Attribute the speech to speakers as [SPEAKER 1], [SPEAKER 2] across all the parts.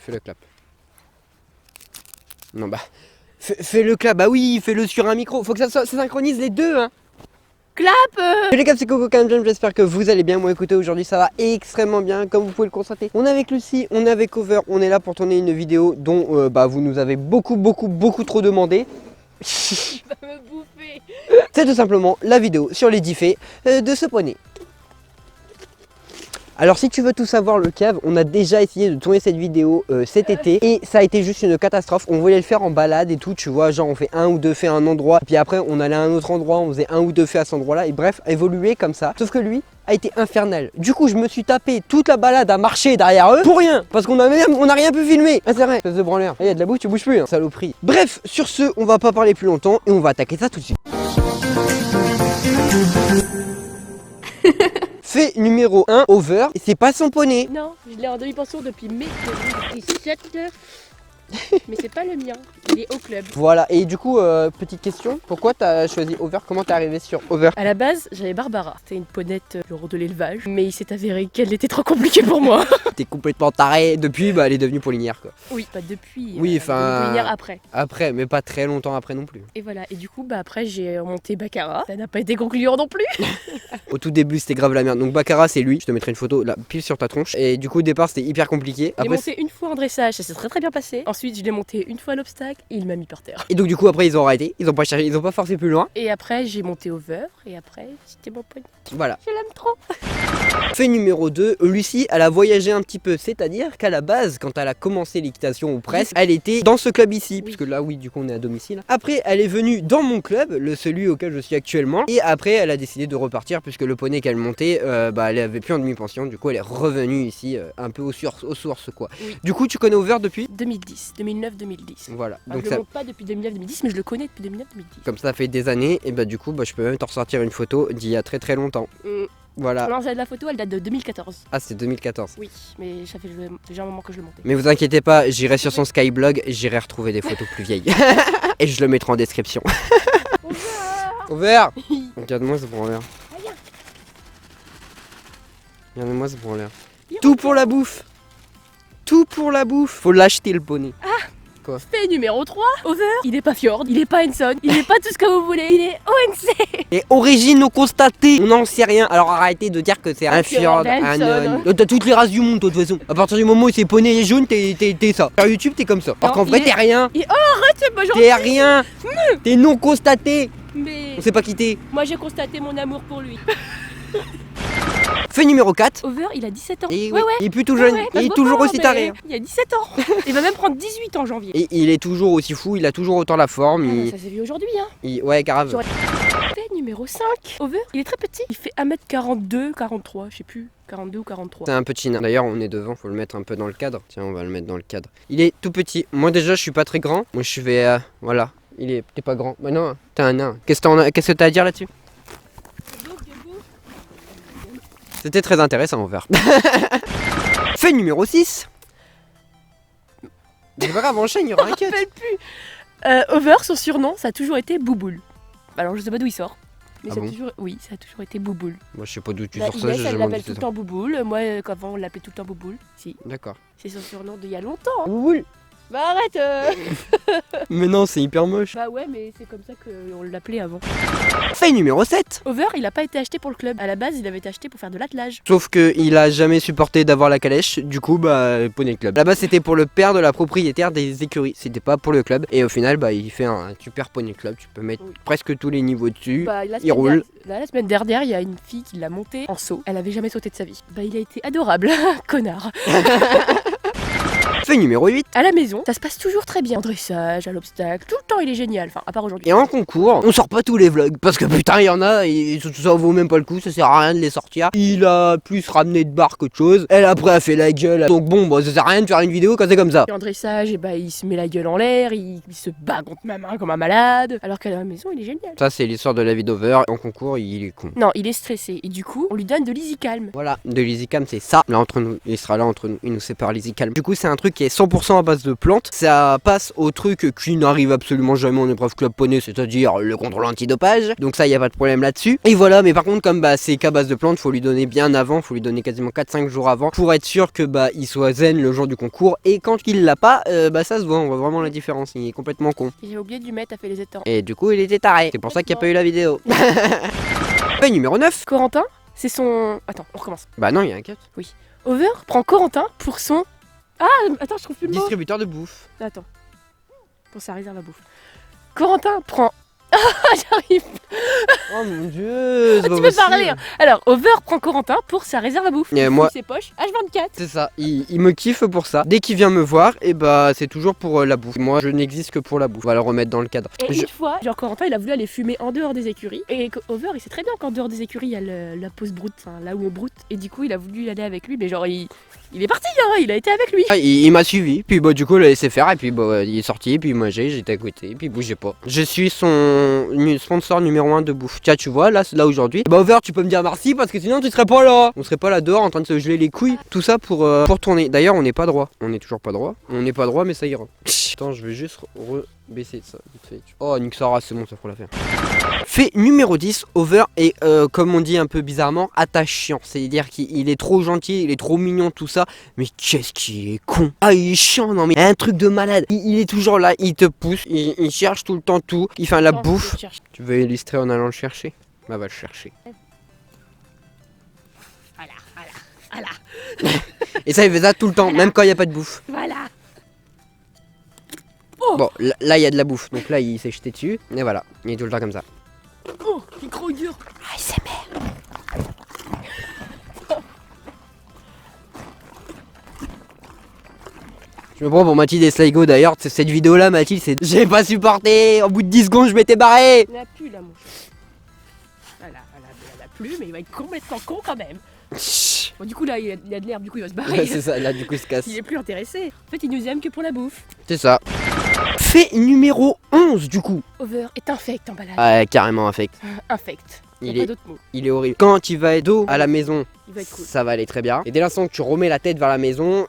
[SPEAKER 1] Fais le clap. Non bah, fais le clap, bah oui, fais-le sur un micro. Faut que ça synchronise les deux, hein.
[SPEAKER 2] Clap
[SPEAKER 1] Salut les gars, c'est Coco Cam Jam, j'espère que vous allez bien. Moi écoutez, aujourd'hui ça va extrêmement bien, comme vous pouvez le constater. On est avec Lucie, on est avec Over, on est là pour tourner une vidéo dont vous nous avez beaucoup trop demandé.
[SPEAKER 2] Il va me bouffer.
[SPEAKER 1] C'est tout simplement la vidéo sur les 10 faits de ce poney. Alors si tu veux tout savoir le cave, on a déjà essayé de tourner cette vidéo cet été et ça a été juste une catastrophe. On voulait le faire en balade et tout, tu vois, genre on fait un ou deux faits à un endroit, puis après on allait à un autre endroit, on faisait un ou deux faits à cet endroit là et bref, évoluer comme ça. Sauf que lui a été infernal. Du coup je me suis tapé toute la balade à marcher derrière eux pour rien, parce qu'on a rien pu filmer. Ah c'est vrai, espèce de branleur. Il y a de la bouffe, tu bouges plus, hein, saloperie. Bref, sur ce, on va pas parler plus longtemps et on va attaquer ça tout de suite. Fait numéro 1, Over, c'est pas son poney.
[SPEAKER 2] Non, je l'ai en demi-pension depuis mai 2017. Mais c'est pas le mien, il est au club.
[SPEAKER 1] Voilà, et du coup, petite question, pourquoi t'as choisi Over? Comment t'es arrivé sur Over?
[SPEAKER 2] À la base, j'avais Barbara. C'était une ponette genre de l'élevage, mais il s'est avéré qu'elle était trop compliquée pour moi.
[SPEAKER 1] T'es complètement taré, depuis, elle est devenue pollinière quoi.
[SPEAKER 2] Oui, pas depuis.
[SPEAKER 1] Oui, enfin.
[SPEAKER 2] Après.
[SPEAKER 1] Après, mais pas très longtemps après non plus.
[SPEAKER 2] Et voilà, et du coup, après j'ai remonté Baccarat. Ça n'a pas été concluant non plus.
[SPEAKER 1] Au tout début, c'était grave la merde. Donc Baccarat, c'est lui. Je te mettrai une photo là, pile sur ta tronche. Et du coup, au départ, c'était hyper compliqué.
[SPEAKER 2] J'ai monté une fois en dressage, ça s'est très bien passé. Ensuite, je l'ai monté une fois à l'obstacle et il m'a mis par terre.
[SPEAKER 1] Et donc, du coup, après, ils ont arrêté. Ils ont pas cherché, ils ont pas forcé plus loin.
[SPEAKER 2] Et après, j'ai monté Over et après, c'était mon poney.
[SPEAKER 1] Voilà.
[SPEAKER 2] Je l'aime trop.
[SPEAKER 1] Fait numéro 2, Lucie, elle a voyagé un petit peu. C'est-à-dire qu'à la base, quand elle a commencé l'équitation ou presque, elle était dans ce club ici.
[SPEAKER 2] Oui.
[SPEAKER 1] Puisque là, oui, du coup, on est à domicile. Après, elle est venue dans mon club, celui auquel je suis actuellement. Et après, elle a décidé de repartir puisque le poney qu'elle montait, elle avait plus en demi-pension. Du coup, elle est revenue ici, un peu aux sources, quoi.
[SPEAKER 2] Oui.
[SPEAKER 1] Du coup, tu connais Over depuis
[SPEAKER 2] 2010, 2009-2010.
[SPEAKER 1] Voilà.
[SPEAKER 2] Donc je le monte pas depuis 2009-2010, mais je le connais depuis 2009-2010.
[SPEAKER 1] Comme ça fait des années, et du coup, je peux même t'en ressortir une photo d'il y a très longtemps. Voilà.
[SPEAKER 2] Non, la photo, elle date de 2014.
[SPEAKER 1] Ah, c'est 2014.
[SPEAKER 2] Oui, mais ça fait déjà un moment que je le montais.
[SPEAKER 1] Mais vous inquiétez pas, j'irai sur son Skyblog, j'irai retrouver des photos plus vieilles. Et je le mettrai en description. Over. Regarde-moi ce branleur. Regarde-moi ce branleur. Tout pour la bouffe. Tout pour la bouffe. Faut l'acheter le poney.
[SPEAKER 2] Fait numéro 3, Over, il est pas Fjord, il est pas Henson, il est pas tout ce que vous voulez, il est ONC.
[SPEAKER 1] Et origine non constatée, on n'en sait rien. Alors arrêtez de dire que c'est un fjord, un t'as toutes les races du monde de toute façon. À partir du moment où c'est poney et jaune, t'es ça. Sur YouTube, t'es comme ça. Alors qu'en vrai, t'es rien.
[SPEAKER 2] Et oh, arrête, c'est pas gentil.
[SPEAKER 1] T'es rien. T'es non constaté.
[SPEAKER 2] Mais
[SPEAKER 1] On sait pas qui t'es.
[SPEAKER 2] moi j'ai constaté mon amour pour lui.
[SPEAKER 1] Fait numéro 4.
[SPEAKER 2] Over, il a 17 ans.
[SPEAKER 1] Et
[SPEAKER 2] ouais,
[SPEAKER 1] oui, il est plus tout jeune,
[SPEAKER 2] ouais,
[SPEAKER 1] il est toujours aussi taré.
[SPEAKER 2] Il a 17 ans. Il va même prendre 18 en janvier.
[SPEAKER 1] Et il est toujours aussi fou, il a toujours autant la forme.
[SPEAKER 2] Ah bah, ça s'est vu aujourd'hui, hein.
[SPEAKER 1] Ouais, grave.
[SPEAKER 2] Fait numéro 5. Over, il est très petit. Il fait 1m42, 43, je sais plus. 42 ou 43.
[SPEAKER 1] C'est un petit nain. D'ailleurs, on est devant, faut le mettre un peu dans le cadre. Tiens, on va le mettre dans le cadre. Il est tout petit. Moi, déjà, je suis pas très grand. Moi, je vais. Voilà. T'es pas grand. Bah non, t'es un nain. Qu'est-ce que t'as à dire là-dessus? C'était très intéressant, Over. Fait numéro 6. C'est pas grave, enchaîne, il y aura un cut.
[SPEAKER 2] Over, son surnom, ça a toujours été Bouboule. Alors, je sais pas d'où il sort. Mais
[SPEAKER 1] Ah
[SPEAKER 2] ça,
[SPEAKER 1] bon
[SPEAKER 2] ça a toujours été Bouboule.
[SPEAKER 1] Moi, je sais pas d'où tu
[SPEAKER 2] Bah,
[SPEAKER 1] sors ça,
[SPEAKER 2] Inès,
[SPEAKER 1] j'ai
[SPEAKER 2] elle
[SPEAKER 1] jamais
[SPEAKER 2] l'appelle
[SPEAKER 1] entendu
[SPEAKER 2] tout le
[SPEAKER 1] ça.
[SPEAKER 2] temps Bouboule. Moi, avant, on l'appelait tout le temps Bouboule. Si.
[SPEAKER 1] D'accord.
[SPEAKER 2] C'est son surnom d'il y a longtemps. Hein.
[SPEAKER 1] Bouboule.
[SPEAKER 2] Bah arrête
[SPEAKER 1] Mais non, c'est hyper moche.
[SPEAKER 2] Bah ouais, mais c'est comme ça qu'on l'appelait avant.
[SPEAKER 1] Fait numéro 7.
[SPEAKER 2] Over, il a pas été acheté pour le club. À la base, il avait été acheté pour faire de l'attelage.
[SPEAKER 1] Sauf que il a jamais supporté d'avoir la calèche, du coup poney club. Là-bas c'était pour le père de la propriétaire des écuries, c'était pas pour le club. Et au final il fait un super poney club, tu peux mettre presque tous les niveaux dessus.
[SPEAKER 2] Bah,
[SPEAKER 1] il roule.
[SPEAKER 2] La semaine dernière, il y a une fille qui l'a monté en saut. Elle avait jamais sauté de sa vie. Bah il a été adorable, connard.
[SPEAKER 1] Fait numéro 8.
[SPEAKER 2] À la maison, ça se passe toujours très bien. En dressage, à l'obstacle, tout le temps il est génial. Enfin, à part aujourd'hui.
[SPEAKER 1] Et en concours, on sort pas tous les vlogs parce que putain il y en a et tout ça vaut même pas le coup, ça sert à rien de les sortir. Il a plus ramené de barre qu'autre chose. Elle après a fait la gueule. Donc bon, ça sert à rien de faire une vidéo quand c'est comme ça.
[SPEAKER 2] Et en dressage, et bah, il se met la gueule en l'air, il se bat contre ma main comme un malade. Alors qu'à la maison, il est génial.
[SPEAKER 1] Ça c'est l'histoire de la vie d'Over. En concours, il est con.
[SPEAKER 2] Non, il est stressé. Et du coup, on lui donne de l'easy calm.
[SPEAKER 1] Voilà, de l'easy calm c'est ça. Là entre nous, il sera là entre nous, il nous sépare l'easy calm. Du coup c'est un truc qui est 100% à base de plantes. Ça passe au truc qui n'arrive absolument jamais en épreuve club poney, c'est-à-dire le contrôle antidopage. Donc ça, il n'y a pas de problème là-dessus. Et voilà, mais par contre, comme bah, c'est qu'à base de plantes, faut lui donner bien avant, faut lui donner quasiment 4-5 jours avant pour être sûr que bah, il soit zen le jour du concours. Et quand il l'a pas, bah ça se voit, on voit vraiment la différence. Il est complètement con.
[SPEAKER 2] J'ai oublié de lui mettre à faire les étangs.
[SPEAKER 1] Et du coup, il était taré. C'est pour ça qu'il n'y a pas eu la vidéo. Fait numéro 9.
[SPEAKER 2] Corentin, c'est son... Attends, on recommence.
[SPEAKER 1] Bah non, il y a un cut.
[SPEAKER 2] Over prend Corentin pour son... Ah, attends, je trouve plus le mot.
[SPEAKER 1] Distributeur de bouffe.
[SPEAKER 2] Attends. Pour sa réserve à bouffe. Corentin prend... Ah, j'arrive.
[SPEAKER 1] Oh mon dieu, c'est
[SPEAKER 2] Tu
[SPEAKER 1] pas
[SPEAKER 2] peux parler.
[SPEAKER 1] possible.
[SPEAKER 2] Hein. Alors, Over prend Corentin pour sa réserve à bouffe.
[SPEAKER 1] Et
[SPEAKER 2] Il
[SPEAKER 1] moi-
[SPEAKER 2] fouille ses poches, H24.
[SPEAKER 1] C'est ça, il me kiffe pour ça. Dès qu'il vient me voir, et bah c'est toujours pour la bouffe. Moi je n'existe que pour la bouffe. On va le remettre dans le cadre.
[SPEAKER 2] Et
[SPEAKER 1] Je-
[SPEAKER 2] une fois, genre Corentin, il a voulu aller fumer en dehors des écuries. Et Over, il sait très bien qu'en dehors des écuries, il y a la pause broute, enfin là où on broute. Et du coup, il a voulu y aller avec lui, mais genre, il est parti, hein, il a été avec lui.
[SPEAKER 1] Ah, il m'a suivi, puis bah du coup il a laissé faire, et puis bah il est sorti, puis moi j'étais à côté, puis il bougeait pas. Je suis son sponsor numéro 1 de bouffe. Tiens, tu vois, là aujourd'hui, bah Over, tu peux me dire merci parce que sinon tu serais pas là. On serait pas là dehors en train de se geler les couilles. Tout ça pour tourner. D'ailleurs, on n'est pas droit. On n'est toujours pas droit. On n'est pas droit, mais ça ira. Attends, je vais juste baisser ça vite fait. Oh, nique Sarah, c'est bon, ça fera l'affaire. Fait numéro 10, Over est, comme on dit un peu bizarrement, attachant. C'est-à-dire qu'il est trop gentil, il est trop mignon, tout ça. Mais qu'est-ce qu'il est con. Ah, il est chiant, non mais un truc de malade. Il est toujours là, il te pousse, il cherche tout le temps tout. Il fait la
[SPEAKER 2] Attends,
[SPEAKER 1] bouffe.
[SPEAKER 2] je cherche.
[SPEAKER 1] Tu veux illustrer en allant le chercher? Bah va le chercher.
[SPEAKER 2] Voilà.
[SPEAKER 1] Et ça, il fait ça tout le temps, même quand il n'y a pas de bouffe.
[SPEAKER 2] Voilà.
[SPEAKER 1] Bon, là, il y a de la bouffe, donc là, il s'est jeté dessus. Et voilà, il est tout le temps comme ça.
[SPEAKER 2] Oh, il croque dur.
[SPEAKER 1] Je me prends pour Mathilde et Sligo d'ailleurs, cette vidéo là Mathilde c'est... J'ai pas supporté, au bout de 10 secondes je m'étais barré.
[SPEAKER 2] Il n'a plus là, mon chat. Voilà, elle a plus, mais il va être complètement con quand même. Bon, du coup, là, il y a de l'herbe, du coup, il va se barrer.
[SPEAKER 1] C'est ça, là du coup il se casse.
[SPEAKER 2] Il est plus intéressé. En fait, il nous aime que pour la bouffe.
[SPEAKER 1] C'est ça. Fait numéro 11 du coup.
[SPEAKER 2] Over est infect en balade.
[SPEAKER 1] Ouais, carrément affect.
[SPEAKER 2] Infect. Il
[SPEAKER 1] Il
[SPEAKER 2] n'y a
[SPEAKER 1] est,
[SPEAKER 2] pas d'autre mot.
[SPEAKER 1] il est horrible. Quand il va être dos à la maison,
[SPEAKER 2] Il va être cool.
[SPEAKER 1] ça va aller très bien. Et dès l'instant que tu remets la tête vers la maison,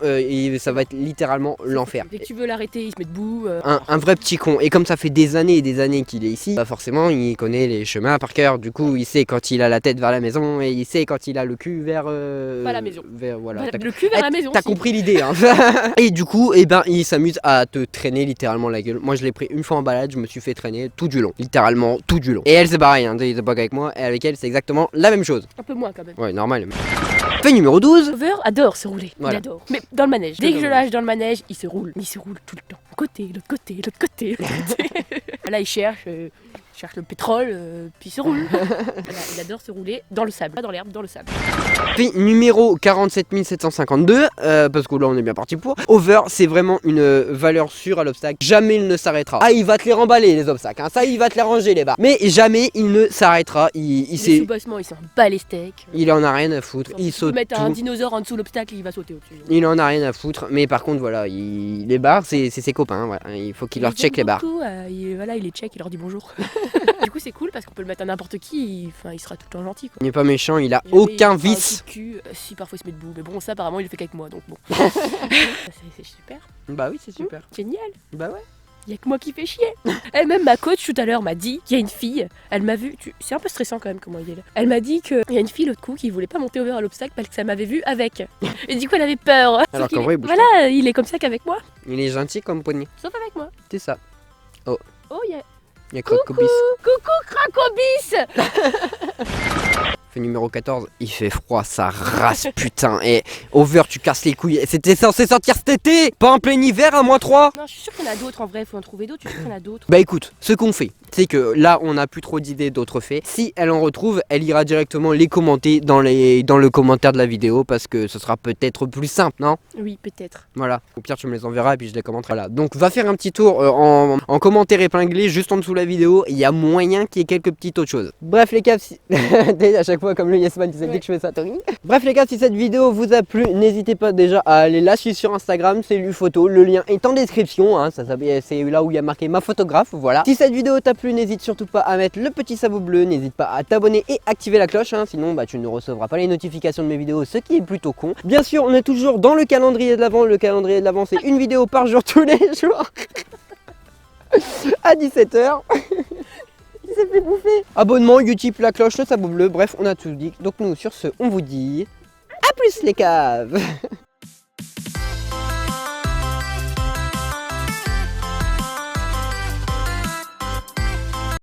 [SPEAKER 1] ça va être littéralement l'enfer.
[SPEAKER 2] Dès que tu veux l'arrêter, il se met debout.
[SPEAKER 1] Un vrai petit con. Et comme ça fait des années et des années qu'il est ici, bah forcément il connaît les chemins par cœur. Du coup il sait quand il a la tête vers la maison et il sait quand il a le cul vers...
[SPEAKER 2] Pas la maison.
[SPEAKER 1] Vers, voilà.
[SPEAKER 2] Voilà, le cul vers la maison.
[SPEAKER 1] T'as
[SPEAKER 2] aussi.
[SPEAKER 1] compris l'idée hein. Et du coup, eh ben, il s'amuse à te traîner littéralement la gueule. Moi je l'ai pris une fois en balade, je me suis fait traîner tout du long. Littéralement tout du long. Et elle c'est pareil, hein, t'es pas avec moi, et avec elle c'est exactement la même chose.
[SPEAKER 2] Un peu moins quand même.
[SPEAKER 1] Ouais, normal. Fait numéro 12.
[SPEAKER 2] Over adore se rouler.
[SPEAKER 1] Voilà.
[SPEAKER 2] Il adore. Mais dans le manège. Dès que
[SPEAKER 1] dans
[SPEAKER 2] je
[SPEAKER 1] le
[SPEAKER 2] lâche dans le manège, il se roule. Mais il se roule tout le temps. Côté, l'autre côté, l'autre côté, l'autre côté. Là, il cherche le pétrole, puis il se roule. Voilà, il adore se rouler dans le sable. Pas dans l'herbe, dans le sable.
[SPEAKER 1] Fait numéro 47 752, parce que là on est bien parti pour. Over, c'est vraiment une valeur sûre à l'obstacle. Jamais il ne s'arrêtera. Ah, il va te les remballer les obstacles, hein. Ça il va te les ranger les bas. Mais jamais il ne s'arrêtera. Il
[SPEAKER 2] Les
[SPEAKER 1] sait,
[SPEAKER 2] sous-bassements, il s'en bat les steaks.
[SPEAKER 1] il en a rien à foutre. Il
[SPEAKER 2] Tu
[SPEAKER 1] saute
[SPEAKER 2] peux mettre un
[SPEAKER 1] tout.
[SPEAKER 2] dinosaure en dessous de l'obstacle, il va sauter au-dessus.
[SPEAKER 1] Il en a rien à foutre. Mais par contre voilà, les barres c'est ses copains. Voilà. Il faut qu'il leur check les barres.
[SPEAKER 2] Voilà, il les check, il leur dit bonjour. Du coup, c'est cool parce qu'on peut le mettre à n'importe qui, il sera tout le temps gentil. Quoi.
[SPEAKER 1] Il n'est pas méchant, il a
[SPEAKER 2] Jamais
[SPEAKER 1] aucun
[SPEAKER 2] il fera un
[SPEAKER 1] vice.
[SPEAKER 2] coup de cul, si parfois il se met debout. Mais bon, ça apparemment il le fait qu'avec moi donc bon. c'est super,
[SPEAKER 1] Bah oui, c'est super.
[SPEAKER 2] génial.
[SPEAKER 1] Bah ouais.
[SPEAKER 2] Il y a que moi qui fait chier. Elle-même, ma coach tout à l'heure m'a dit qu'il y a une fille, elle m'a vu, c'est un peu stressant quand même comment il est là. Elle m'a dit qu'il y a une fille l'autre coup qui voulait pas monter over à l'obstacle parce que ça m'avait vu avec. Et du coup elle avait peur.
[SPEAKER 1] Alors
[SPEAKER 2] Sauf
[SPEAKER 1] qu'en
[SPEAKER 2] qu'il
[SPEAKER 1] vrai,
[SPEAKER 2] est-
[SPEAKER 1] il bouge
[SPEAKER 2] voilà, il est comme ça qu'avec moi,
[SPEAKER 1] Il est gentil comme poignet.
[SPEAKER 2] sauf avec moi.
[SPEAKER 1] C'est ça.
[SPEAKER 2] Oh, il y a...
[SPEAKER 1] Il y a Crocobis.
[SPEAKER 2] Coucou Cracobis.
[SPEAKER 1] Fait numéro 14, il fait froid, ça rase putain. Et Over, tu casses les couilles. C'était censé sortir cet été, pas en plein hiver à -3.
[SPEAKER 2] Non, je suis sûre qu'il y en a d'autres en vrai, faut en trouver d'autres, je suis sûre qu'il y en a d'autres.
[SPEAKER 1] Bah écoute, ce qu'on fait, c'est que là on n'a plus trop d'idées d'autres faits. Si elle en retrouve, elle ira directement les commenter dans le commentaire de la vidéo parce que ce sera peut-être plus simple, non?
[SPEAKER 2] Oui, peut-être.
[SPEAKER 1] Voilà, au pire tu me les enverras et puis je les commenterai là. Donc va faire un petit tour en commentaire épinglé juste en dessous de la vidéo. Il y a moyen qu'il y ait quelques petites autres choses. Bref les gars, si... à chaque fois comme le Yesman, tu sais dès que je fais ça, Tony. Bref les gars, si cette vidéo vous a plu, n'hésitez pas déjà à aller la suivre sur Instagram, c'est lui photo. Le lien est en description, hein, c'est là où il y a marqué ma photographe, voilà. Si cette vidéo t'a plu, n'hésite surtout pas à mettre le petit sabot bleu, n'hésite pas à t'abonner et activer la cloche, hein, sinon bah, tu ne recevras pas les notifications de mes vidéos, ce qui est plutôt con. Bien sûr, on est toujours dans le calendrier de l'Avent. Le calendrier de l'Avent, c'est une vidéo par jour tous les jours à 17h. Il s'est fait bouffer. Abonnement, Utip, la cloche, le sabot bleu, bref, on a tout dit. Donc nous, sur ce, on vous dit à plus les caves.